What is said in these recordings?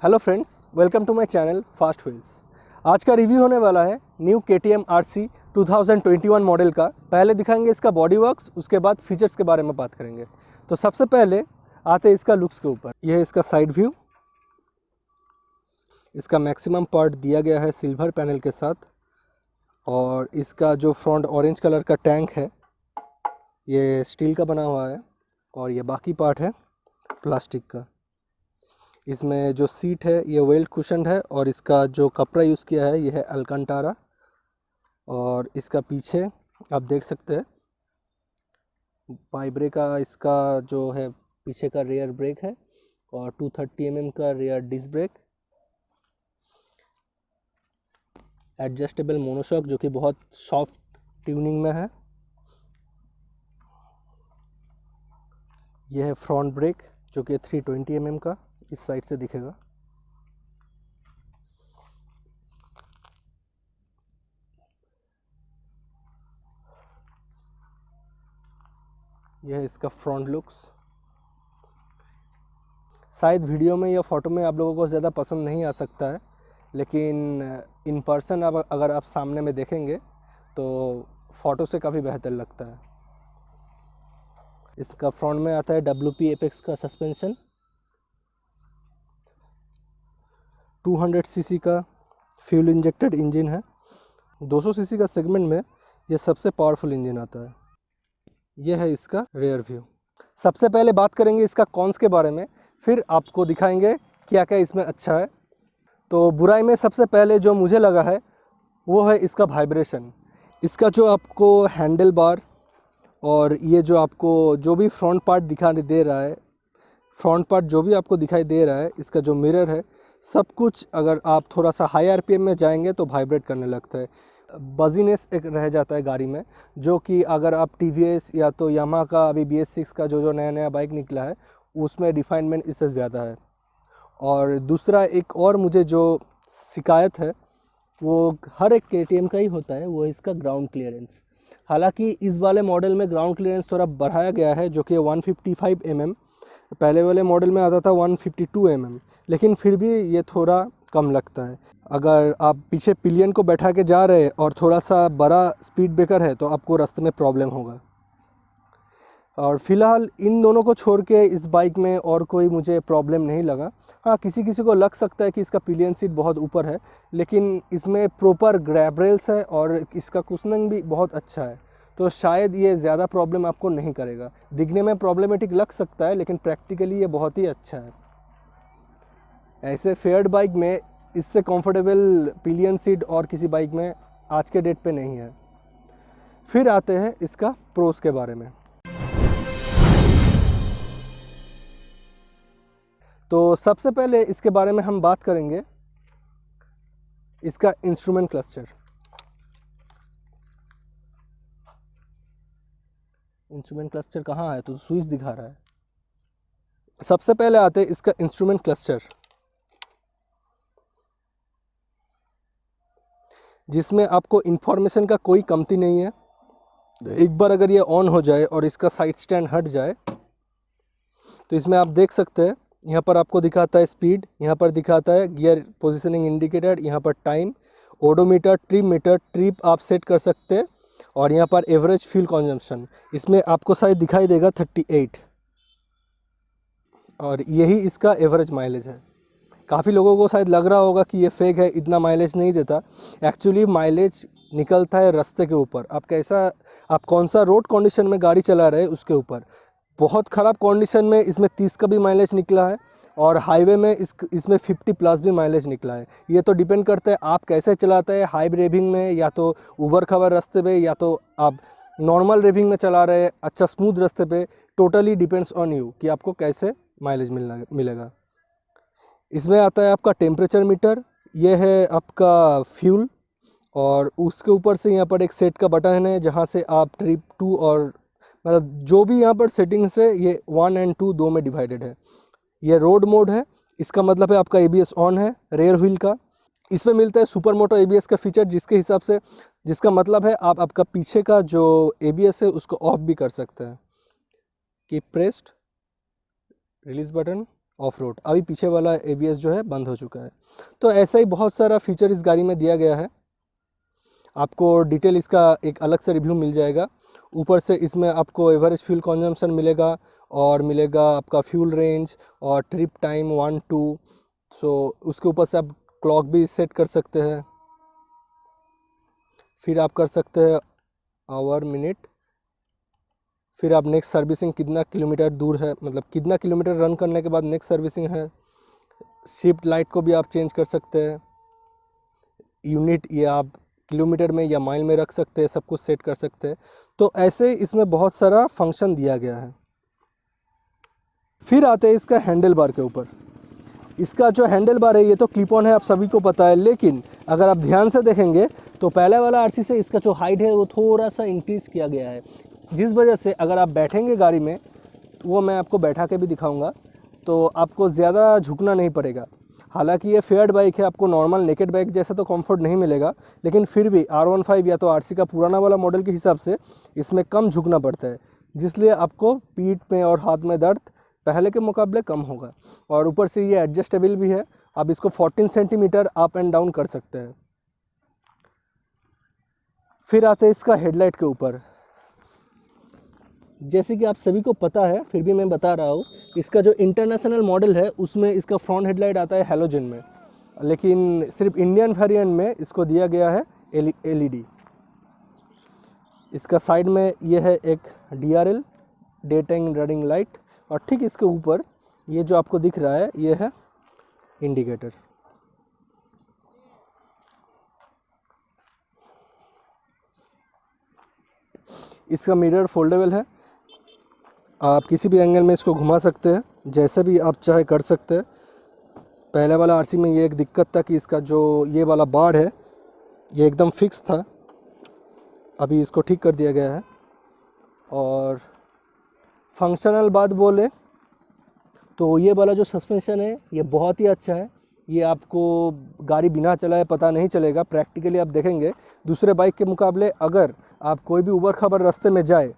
Hello friends, welcome to my channel Fast Wheels. आज का review होने वाला है न्यू KTM RC 2021 मॉडल का। पहले दिखाएंगे इसका बॉडी वर्क्स, उसके बाद फीचर्स के बारे में बात करेंगे। तो सबसे पहले आते हैं इसका लुक्स के ऊपर। यह है इसका साइड व्यू। इसका मैक्सिमम पार्ट दिया गया है सिल्वर पैनल के साथ, और इसका जो फ्रंट ऑरेंज कलर का टैंक है ये स्टील का बना हुआ है, और ये बाकी पार्ट है प्लास्टिक का। इसमें जो सीट है ये वेल कुशन्ड है, और इसका जो कपड़ा यूज़ किया है ये है अल्कंटारा। और इसका पीछे आप देख सकते हैं वाइब्रे का इसका जो है पीछे का रियर ब्रेक है, और 230 mm का rear disc brake. Adjustable monoshock जो कि बहुत सॉफ्ट ट्यूनिंग में है। यह है फ्रंट ब्रेक जो कि 320 mm का इस साइड से दिखेगा। यह है इसका फ्रंट लुक्स। शायद वीडियो में या फ़ोटो में आप लोगों को ज़्यादा पसंद नहीं आ सकता है, लेकिन इन पर्सन अगर आप सामने में देखेंगे तो फ़ोटो से काफ़ी बेहतर लगता है। इसका फ्रंट में आता है WP एपेक्स का सस्पेंशन। 200 सीसी का फ्यूल इंजेक्टेड इंजन है। 200 सीसी का सेगमेंट में यह सबसे पावरफुल इंजन आता है। यह है इसका रेयर व्यू। सबसे पहले बात करेंगे इसका कॉन्स के बारे में, फिर आपको दिखाएंगे क्या क्या इसमें अच्छा है। तो बुराई में सबसे पहले जो मुझे लगा है वो है इसका वाइब्रेशन। इसका जो आपको हैंडल बार और ये जो आपको जो भी फ्रंट पार्ट दिखाई दे रहा है, फ्रंट पार्ट जो भी आपको दिखाई दे रहा है, इसका जो मिरर है, सब कुछ अगर आप थोड़ा सा हाई RPM में जाएंगे तो वाइब्रेट करने लगता है। बजीनेस एक रह जाता है गाड़ी में, जो कि अगर आप TVS या तो यामाहा का अभी BS6 का जो नया बाइक निकला है उसमें रिफाइनमेंट इससे ज़्यादा है। और दूसरा एक और मुझे जो शिकायत है वो हर एक KTM का ही होता है, वो इसका ग्राउंड क्लियरेंस। हालांकि इस वाले मॉडल में ग्राउंड क्लियरेंस थोड़ा बढ़ाया गया है, जो कि 155 mm। पहले वाले मॉडल में आता था 152 mm, लेकिन फिर भी ये थोड़ा कम लगता है। अगर आप पीछे पिलियन को बैठा के जा रहे हैं और थोड़ा सा बड़ा स्पीड ब्रेकर है तो आपको रास्ते में प्रॉब्लम होगा। और फिलहाल इन दोनों को छोड़ के इस बाइक में और कोई मुझे प्रॉब्लम नहीं लगा। हाँ, किसी किसी को लग सकता है कि इसका पिलियन सीट बहुत ऊपर है, लेकिन इसमें प्रॉपर ग्रैब रेल्स है और इसका कुशनिंग भी बहुत अच्छा है, तो शायद ये ज़्यादा प्रॉब्लम आपको नहीं करेगा। दिखने में प्रॉब्लमेटिक लग सकता है, लेकिन प्रैक्टिकली ये बहुत ही अच्छा है। ऐसे फेयर्ड बाइक में इससे कंफर्टेबल पिलियन सीट और किसी बाइक में आज के डेट पे नहीं है। फिर आते हैं इसका प्रोस के बारे में। तो सबसे पहले इसके बारे में हम बात करेंगे इसका इंस्ट्रूमेंट क्लस्टर। इंस्ट्रूमेंट क्लस्टर कहाँ है? तो स्विच दिखा रहा है। सबसे पहले आते हैं इसका इंस्ट्रूमेंट क्लस्टर, जिसमें आपको इंफॉर्मेशन का कोई कमती नहीं है। एक बार अगर ये ऑन हो जाए और इसका साइड स्टैंड हट जाए तो इसमें आप देख सकते हैं, यहाँ पर आपको दिखाता है स्पीड, यहाँ पर दिखाता है गियर पोजीशनिंग इंडिकेटर, यहाँ पर time, odometer, trip meter, trip आप सेट कर सकते हैं, और यहाँ पर एवरेज फ्यूल कंजम्पशन इसमें आपको शायद दिखाई देगा 38, और यही इसका एवरेज माइलेज है। काफ़ी लोगों को शायद लग रहा होगा कि ये फेक है, इतना माइलेज नहीं देता। एक्चुअली माइलेज निकलता है रास्ते के ऊपर, आप कौन सा रोड कंडीशन में गाड़ी चला रहे हैं उसके ऊपर। बहुत ख़राब कंडीशन में इसमें 30 का भी माइलेज निकला है, और हाईवे में इसमें 50+ भी माइलेज निकला है। ये तो डिपेंड करता है आप कैसे चलाते हैं, हाई रेविंग में या तो ऊबर खबर रास्ते पे, या तो आप नॉर्मल रेविंग में चला रहे हैं अच्छा स्मूथ रास्ते पे। टोटली डिपेंड्स ऑन यू कि आपको कैसे माइलेज मिलेगा। इसमें आता है आपका टेम्परेचर मीटर, ये है आपका फ्यूल, और उसके ऊपर से यहाँ पर एक सेट का बटन है जहाँ से आप ट्रिप 2 और मतलब जो भी यहाँ पर सेटिंग्स है ये 1 और 2 दो में डिवाइडेड है। ये रोड मोड है, इसका मतलब है आपका ABS ऑन है रेयर व्हील का। इसमें मिलता है सुपर मोटो ABS का फीचर, जिसका मतलब है आप आपका पीछे का जो ABS है उसको ऑफ भी कर सकते हैं। Keep pressed, release button, of road. अभी पीछे वाला ABS जो है बंद हो चुका है। तो ऐसा ही बहुत सारा फीचर इस गाड़ी में दिया गया है। आपको डिटेल इसका एक अलग से रिव्यू मिल जाएगा। ऊपर से इसमें आपको एवरेज फ्यूल कंजम्पशन मिलेगा और मिलेगा आपका फ्यूल रेंज और ट्रिप टाइम 1-2। सो उसके ऊपर से आप क्लॉक भी सेट कर सकते हैं। फिर आप कर सकते हैं आवर, मिनट। फिर आप नेक्स्ट सर्विसिंग कितना किलोमीटर दूर है, मतलब कितना किलोमीटर रन करने के बाद नेक्स्ट सर्विसिंग है। शिफ्ट लाइट को भी आप चेंज कर सकते हैं। यूनिट या आप किलोमीटर में या माइल में रख सकते हैं, सब कुछ सेट कर सकते हैं। तो ऐसे इसमें बहुत सारा फंक्शन दिया गया है। फिर आते हैं इसका हैंडल बार के ऊपर। इसका जो हैंडल बार है ये तो क्लिप ऑन है, आप सभी को पता है, लेकिन अगर आप ध्यान से देखेंगे तो पहले वाला आरसी से इसका जो हाइट है वो थोड़ा सा इंक्रीज़ किया गया है, जिस वजह से अगर आप बैठेंगे गाड़ी में, वो मैं आपको बैठा के भी दिखाऊंगा, तो आपको ज़्यादा झुकना नहीं पड़ेगा। हालांकि ये फेयर्ड बाइक है, आपको नॉर्मल नेकेड बाइक जैसा तो कंफर्ट नहीं मिलेगा, लेकिन फिर भी R15 या तो RC का पुराना वाला मॉडल के हिसाब से इसमें कम झुकना पड़ता है, जिसलिए आपको पीठ में और हाथ में दर्द पहले के मुकाबले कम होगा। और ऊपर से ये एडजस्टेबल भी है, आप इसको 14 सेंटीमीटर अप एंड डाउन कर सकते हैं। फिर आते हैं इसका हेडलाइट के ऊपर। जैसे कि आप सभी को पता है, फिर भी मैं बता रहा हूँ, इसका जो इंटरनेशनल मॉडल है उसमें इसका फ्रंट हेडलाइट आता है हैलोजन में, लेकिन सिर्फ इंडियन वेरिएंट में इसको दिया गया है LED। इसका साइड में ये है एक DRL, day time running light, और ठीक इसके ऊपर ये जो आपको दिख रहा है ये है इंडिकेटर। इसका मिरर फोल्डेबल है, आप किसी भी एंगल में इसको घुमा सकते हैं, जैसे भी आप चाहे कर सकते हैं। पहले वाला RC में ये एक दिक्कत था कि इसका जो ये वाला बार है ये एकदम फिक्स था, अभी इसको ठीक कर दिया गया है। और फंक्शनल बात बोले तो ये वाला जो सस्पेंशन है ये बहुत ही अच्छा है। ये आपको गाड़ी बिना चलाए पता नहीं चलेगा, प्रैक्टिकली आप देखेंगे दूसरे बाइक के मुकाबले। अगर आप कोई भी ऊबड़ खाबड़ रास्ते में जाए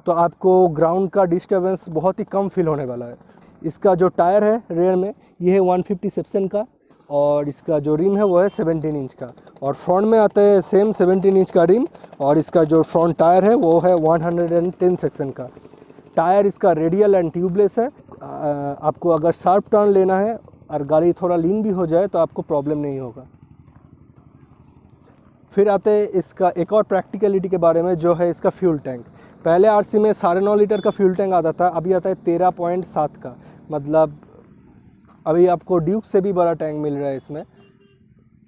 तो आपको ग्राउंड का डिस्टर्बेंस बहुत ही कम फील होने वाला है। इसका जो टायर है रेयर में ये है 150 सेक्शन का, और इसका जो रिम है वो है 17 इंच का, और फ्रंट में आता है सेम 17 इंच का रिम, और इसका जो फ्रंट टायर है वो है 110 सेक्शन का। टायर इसका रेडियल एंड ट्यूबलेस है। आपको अगर शार्प टर्न लेना है और गाड़ी थोड़ा लीन भी हो जाए तो आपको प्रॉब्लम नहीं होगा। फिर आते हैं इसका एक और प्रैक्टिकलिटी के बारे में, जो है इसका फ्यूल टैंक। पहले RC में 9.5 लीटर का फ्यूल टैंक आता था, अभी आता है 13.7 का, मतलब अभी आपको ड्यूक से भी बड़ा टैंक मिल रहा है इसमें,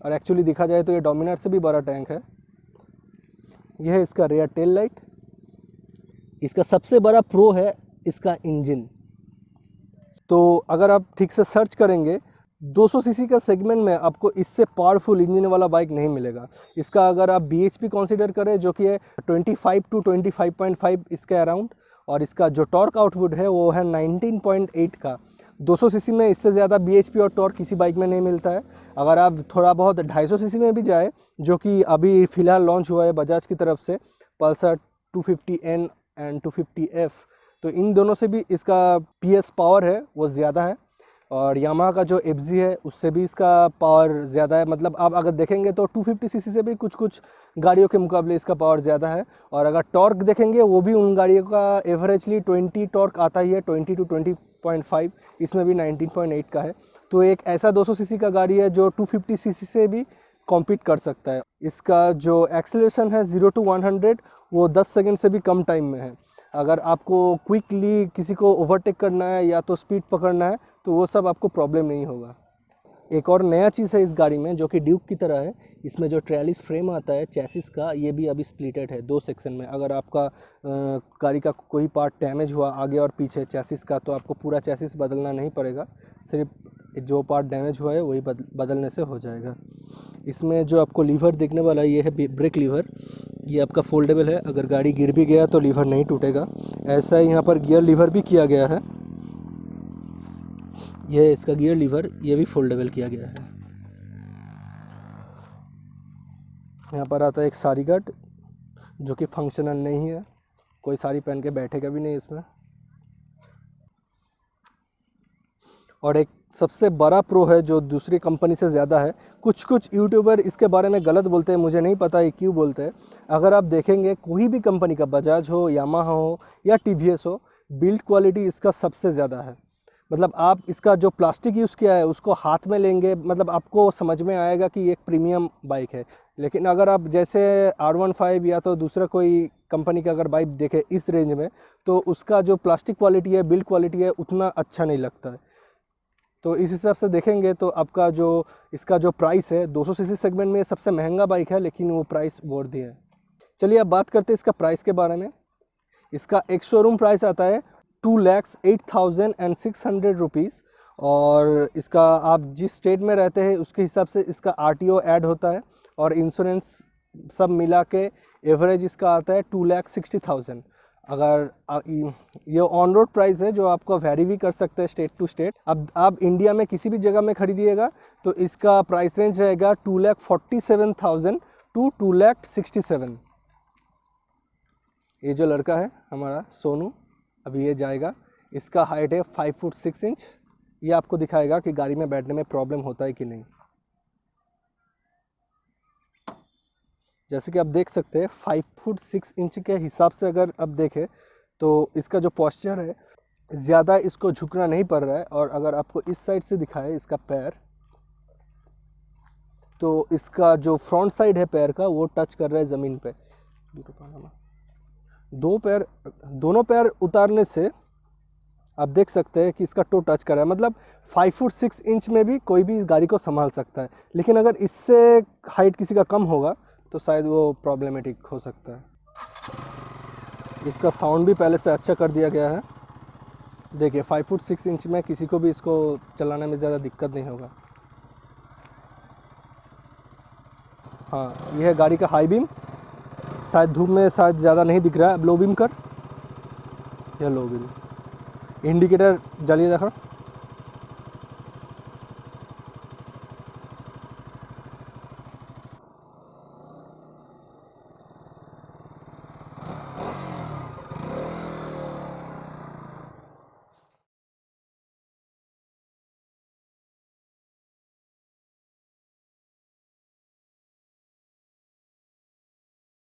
और एक्चुअली देखा जाए तो ये डोमिनार से भी बड़ा टैंक है। यह है इसका रियर टेल लाइट। इसका सबसे बड़ा प्रो है इसका इंजन। तो अगर आप ठीक से सर्च करेंगे 200 सीसी का सेगमेंट में आपको इससे पावरफुल इंजन वाला बाइक नहीं मिलेगा। इसका अगर आप BHP कंसीडर करें जो कि है 25 to 25.5 इसके अराउंड, और इसका जो टॉर्क आउटपुट है वो है 19.8 का। 200 सीसी में इससे ज़्यादा BHP और टॉर्क किसी बाइक में नहीं मिलता है। अगर आप थोड़ा बहुत 250 सीसी में भी जाए, जो कि अभी फ़िलहाल लॉन्च हुआ है बजाज की तरफ से, पल्सर 250N एंड 250F, तो इन दोनों से भी इसका PS पावर है वो ज़्यादा है। और यामाहा का जो FZ है उससे भी इसका पावर ज़्यादा है। मतलब आप अगर देखेंगे तो 250 सीसी से भी कुछ कुछ गाड़ियों के मुकाबले इसका पावर ज़्यादा है। और अगर टॉर्क देखेंगे वो भी उन गाड़ियों का एवरेजली 20 टॉर्क आता ही है, 20 to 20.5, इसमें भी 19.8 का है। तो एक ऐसा 200 सीसी का गाड़ी है जो 250 सीसी से भी कॉम्पीट कर सकता है। इसका जो एक्सेलरेशन है 0 to 100 वो 10 सेकेंड से भी कम टाइम में है। अगर आपको क्विकली किसी को ओवरटेक करना है या तो स्पीड पकड़ना है तो वो सब आपको प्रॉब्लम नहीं होगा। एक और नया चीज़ है इस गाड़ी में जो कि ड्यूक की तरह है, इसमें जो ट्रेलिस फ्रेम आता है चैसिस का, ये भी अभी स्प्लिटेड है 2 सेक्शन में। अगर आपका गाड़ी का कोई पार्ट डैमेज हुआ आगे और पीछे चैसिस का, तो आपको पूरा चैसिस बदलना नहीं पड़ेगा, सिर्फ जो पार्ट डैमेज हुआ है वही बदलने से हो जाएगा। इसमें जो आपको लीवर देखने वाला ये है ब्रेक लीवर, ये आपका फोल्डेबल है, अगर गाड़ी गिर भी गया तो लीवर नहीं टूटेगा। ऐसा ही यहाँ पर गियर लीवर भी किया गया है, यह है इसका गियर लीवर, ये भी फोल्डेबल किया गया है। यहाँ पर आता है एक साड़ी गार्ड जो कि फंक्शनल नहीं है, कोई साड़ी पहन के बैठेगा भी नहीं इसमें। और एक सबसे बड़ा प्रो है जो दूसरी कंपनी से ज़्यादा है। कुछ कुछ यूट्यूबर इसके बारे में गलत बोलते हैं, मुझे नहीं पता ये क्यों बोलते हैं। अगर आप देखेंगे कोई भी कंपनी का, बजाज हो, यामाहा हो या टीवीएस हो, बिल्ड क्वालिटी इसका सबसे ज़्यादा है। मतलब आप इसका जो प्लास्टिक यूज़ किया है उसको हाथ में लेंगे, मतलब आपको समझ में आएगा कि ये एक प्रीमियम बाइक है। लेकिन अगर आप जैसे R15 या तो दूसरा कोई कंपनी का अगर बाइक देखें इस रेंज में, तो उसका जो प्लास्टिक क्वालिटी है, बिल्ड क्वालिटी है, उतना अच्छा नहीं लगता है। तो इस हिसाब से देखेंगे तो आपका जो इसका जो प्राइस है, 200 सीसी सेगमेंट में सबसे महंगा बाइक है, लेकिन वो प्राइस वर्दी है। चलिए अब बात करते हैं इसका प्राइस के बारे में। इसका एक शोरूम प्राइस आता है 2,08,600 रुपीज़, और इसका आप जिस स्टेट में रहते हैं उसके हिसाब से इसका RTO ऐड होता है, और इंश्योरेंस सब मिला के एवरेज इसका आता है 2,60,000। अगर ये ऑन रोड प्राइस है जो आपको वेरी भी कर सकते हैं स्टेट टू स्टेट। अब आप इंडिया में किसी भी जगह में खरीदिएगा तो इसका प्राइस रेंज रहेगा 2,47,000 टू 2,67,000। ये जो लड़का है हमारा सोनू, अभी ये जाएगा, इसका हाइट है 5 फुट 6 इंच। ये आपको दिखाएगा कि गाड़ी में बैठने में प्रॉब्लम होता है कि नहीं। जैसे कि आप देख सकते हैं 5 फुट 6 इंच के हिसाब से अगर आप देखें तो इसका जो पोस्चर है, ज़्यादा इसको झुकना नहीं पड़ रहा है। और अगर आपको इस साइड से दिखाए इसका पैर, तो इसका जो फ्रंट साइड है पैर का वो टच कर रहा है ज़मीन पे। दोनों पैर उतारने से आप देख सकते हैं कि इसका टो टच कर रहा है। मतलब 5 फुट 6 इंच में भी कोई भी इस गाड़ी को संभाल सकता है, लेकिन अगर इससे हाइट किसी का कम होगा तो शायद वो प्रॉब्लमेटिक हो सकता है। इसका साउंड भी पहले से अच्छा कर दिया गया है। देखिए 5 फुट 6 इंच में किसी को भी इसको चलाने में ज़्यादा दिक्कत नहीं होगा। हाँ, यह है गाड़ी का हाई बीम। शायद धूप में शायद ज़्यादा नहीं दिख रहा है। अब लो बीम कर, यह लो बीम। इंडिकेटर जलिए देखो।